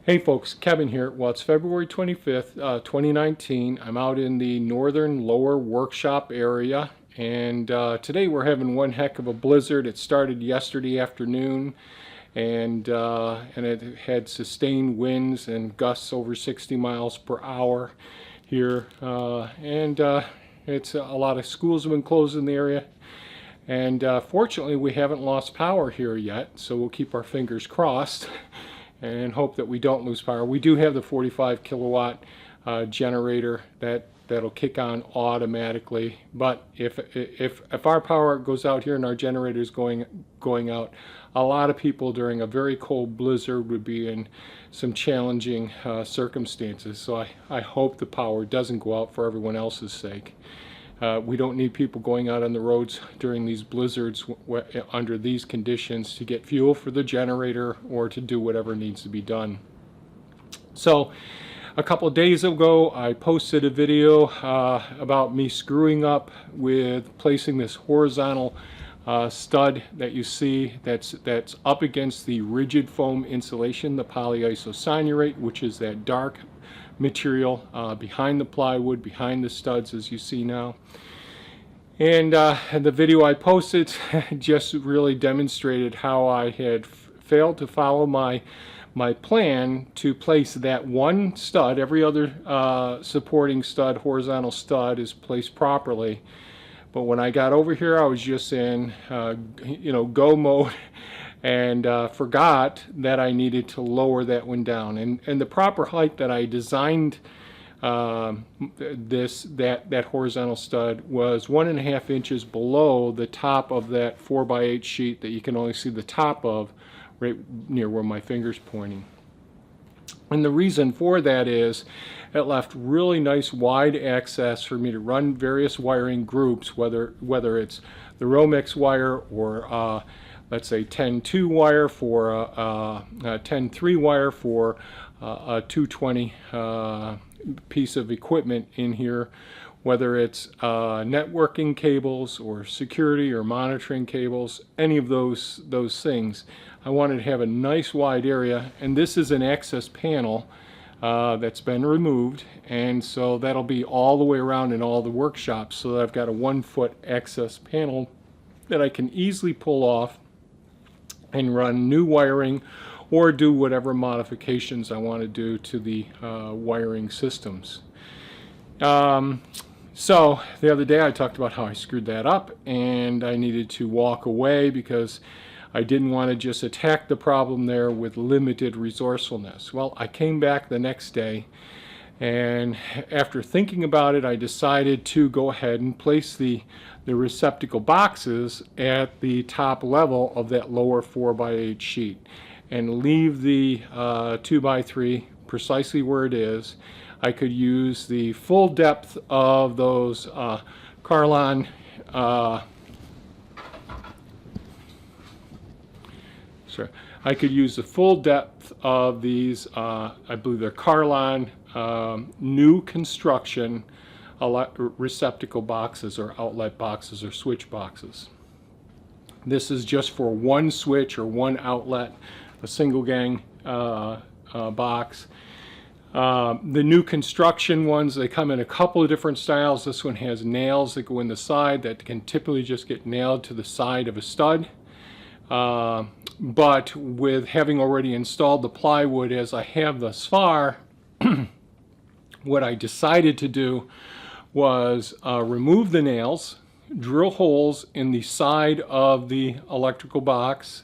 Hey folks, Kevin here. Well, it's February 25th, 2019. I'm out in the northern lower workshop area, and today we're having one heck of a blizzard. It started yesterday afternoon, and it had sustained winds and gusts over 60 miles per hour here, it's a lot of schools have been closed in the area. And fortunately, we haven't lost power here yet, so we'll keep our fingers crossed and hope that we don't lose power. We do have the 45 kilowatt generator that'll kick on automatically, but if our power goes out here and our generator is going out, a lot of people during a very cold blizzard would be in some challenging circumstances. So I hope the power doesn't go out for everyone else's sake. We don't need people going out on the roads during these blizzards under these conditions to get fuel for the generator or to do whatever needs to be done. So a couple of days ago I posted a video about me screwing up with placing this horizontal stud that you see that's up against the rigid foam insulation, the polyisocyanate, which is that dark material behind the plywood, behind the studs as you see now. And the video I posted just really demonstrated how I had failed to follow my plan to place that one stud. Every other supporting stud, horizontal stud, is placed properly. But when I got over here, I was just in go mode and forgot that I needed to lower that one down. And the proper height that I designed that horizontal stud was 1.5 inches below the top of that 4x8 sheet that you can only see the top of right near where my finger's pointing. And the reason for that is it left really nice wide access for me to run various wiring groups, whether it's the Romex wire or let's say 10-2 wire for a 10-3 wire for a 220 piece of equipment in here, whether it's networking cables or security or monitoring cables, any of those things. I wanted to have a nice wide area, and this is an access panel that's been removed, and so that'll be all the way around in all the workshops, so that I've got a 1-foot access panel that I can easily pull off and run new wiring or do whatever modifications I want to do to the wiring systems. So the other day I talked about how I screwed that up and I needed to walk away because I didn't want to just attack the problem there with limited resourcefulness. Well, I came back the next day, and after thinking about it, I decided to go ahead and place the receptacle boxes at the top level of that lower 4x8 sheet and leave the 2x3 precisely where it is. I could use the full depth of those CARLON I could use the full depth of these, I believe they're CARLON new construction receptacle boxes or outlet boxes or switch boxes. This is just for one switch or one outlet, a single gang box. The new construction ones, they come in a couple of different styles. This one has nails that go in the side that can typically just get nailed to the side of a stud. But with having already installed the plywood as I have thus far, what I decided to do was remove the nails, drill holes in the side of the electrical box,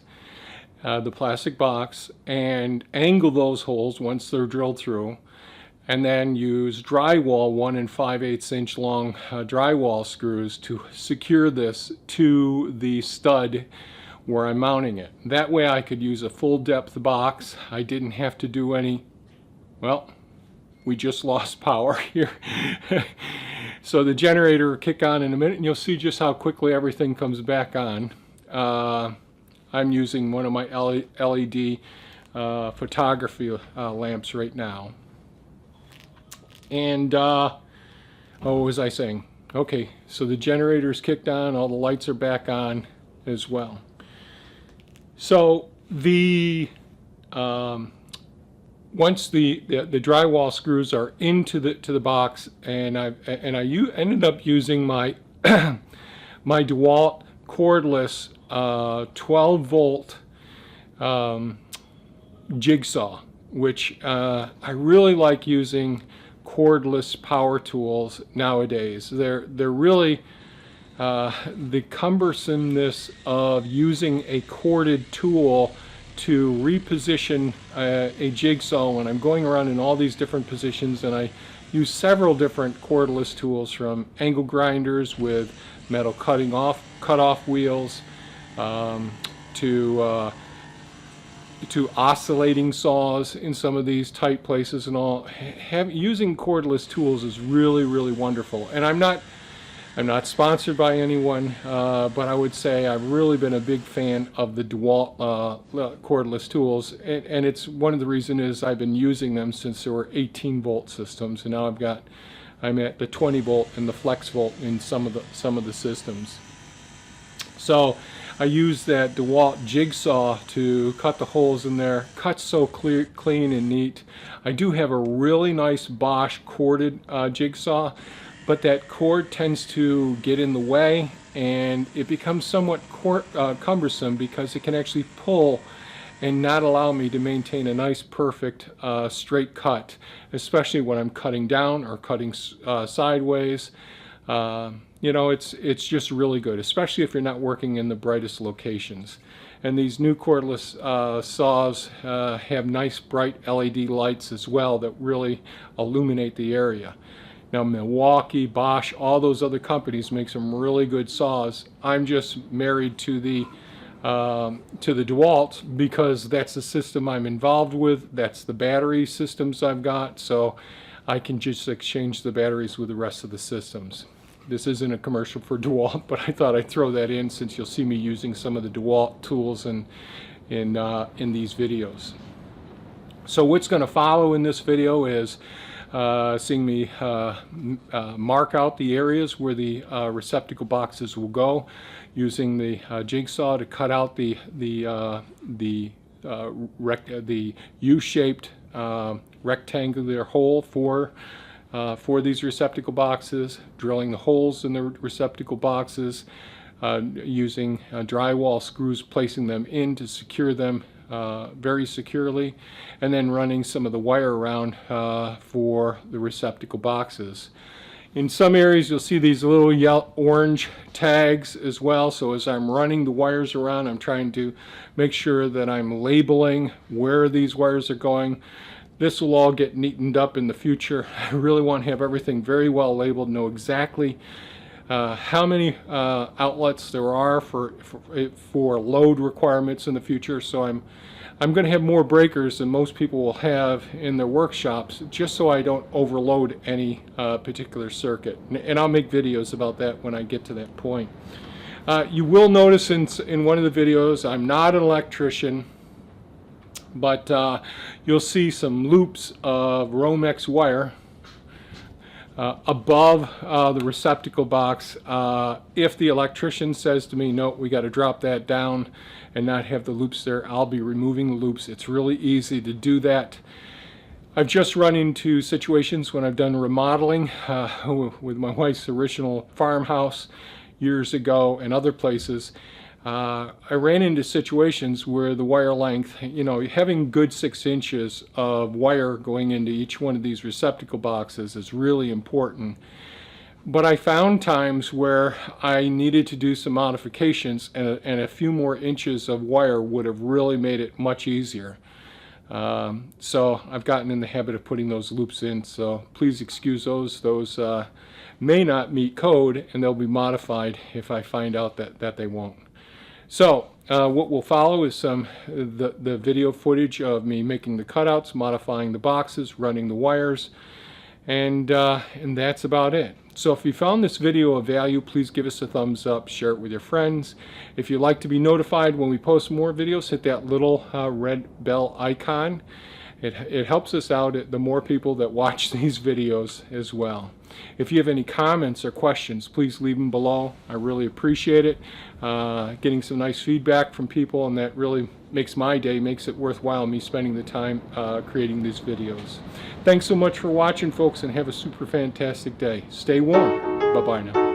the plastic box, and angle those holes once they're drilled through, and then use drywall 1 5/8 inch long drywall screws to secure this to the stud where I'm mounting it. That way I could use a full depth box. I didn't have to do any, well, we just lost power here. So the generator will kick on in a minute and you'll see just how quickly everything comes back on. I'm using one of my LED photography lamps right now. And what was I saying? Okay, so the generator's kicked on, all the lights are back on as well. So the once the drywall screws are into the box, and I ended up using my my DEWALT cordless 12-volt jig saw, which I really like using cordless power tools nowadays. They're really the cumbersomeness of using a corded tool to reposition a jigsaw when I'm going around in all these different positions, and I use several different cordless tools, from angle grinders with metal cut-off wheels to oscillating saws in some of these tight places and all. Using cordless tools is really, really wonderful. And I'm not sponsored by anyone, but I would say I've really been a big fan of the DEWALT cordless tools, and it's one of the reasons is I've been using them since there were 18-volt systems, and now I'm at the 20-volt and the flex volt in some of the systems. So I use that DEWALT jigsaw to cut the holes in there. Cuts so clean and neat. I do have a really nice Bosch corded jigsaw, but that cord tends to get in the way, and it becomes somewhat cumbersome because it can actually pull and not allow me to maintain a nice, perfect, straight cut, especially when I'm cutting down or cutting sideways. You know, it's just really good, especially if you're not working in the brightest locations. And these new cordless saws have nice bright LED lights as well that really illuminate the area. Now, Milwaukee, Bosch, all those other companies make some really good saws. I'm just married to the DEWALT because that's the system I'm involved with. That's the battery systems I've got, so I can just exchange the batteries with the rest of the systems. This isn't a commercial for DEWALT, but I thought I'd throw that in since you'll see me using some of the DEWALT tools in these videos. So what's going to follow in this video is seeing me mark out the areas where the receptacle boxes will go, using the jigsaw to cut out the U-shaped rectangular hole for these receptacle boxes, drilling the holes in the receptacle boxes, using drywall screws, placing them in to secure them very securely, and then running some of the wire around for the receptacle boxes. In some areas you'll see these little yellow orange tags as well, so as I'm running the wires around, I'm trying to make sure that I'm labeling where these wires are going. This will all get neatened up in the future. I really want to have everything very well labeled, know exactly how many outlets there are for load requirements in the future. So I'm going to have more breakers than most people will have in their workshops, just so I don't overload any particular circuit. And I'll make videos about that when I get to that point. You will notice in one of the videos, I'm not an electrician, but you'll see some loops of Romex wire above the receptacle box. If the electrician says to me, no, we got to drop that down and not have the loops there, I'll be removing the loops. It's really easy to do that. I've just run into situations when I've done remodeling with my wife's original farmhouse years ago and other places. I ran into situations where the wire length, you know, having good 6 inches of wire going into each one of these receptacle boxes is really important. But I found times where I needed to do some modifications, and a few more inches of wire would have really made it much easier. So I've gotten in the habit of putting those loops in, so please excuse those. Those may not meet code, and they'll be modified if I find out that they won't. So what will follow is the video footage of me making the cutouts, modifying the boxes, running the wires, and that's about it. So if you found this video of value, please give us a thumbs up, share it with your friends. If you'd like to be notified when we post more videos, hit that little red bell icon. It helps us out, the more people that watch these videos as well. If you have any comments or questions, please leave them below. I really appreciate it. Getting some nice feedback from people, and that really makes my day, makes it worthwhile me spending the time creating these videos. Thanks so much for watching, folks, and have a super fantastic day. Stay warm. Bye-bye now.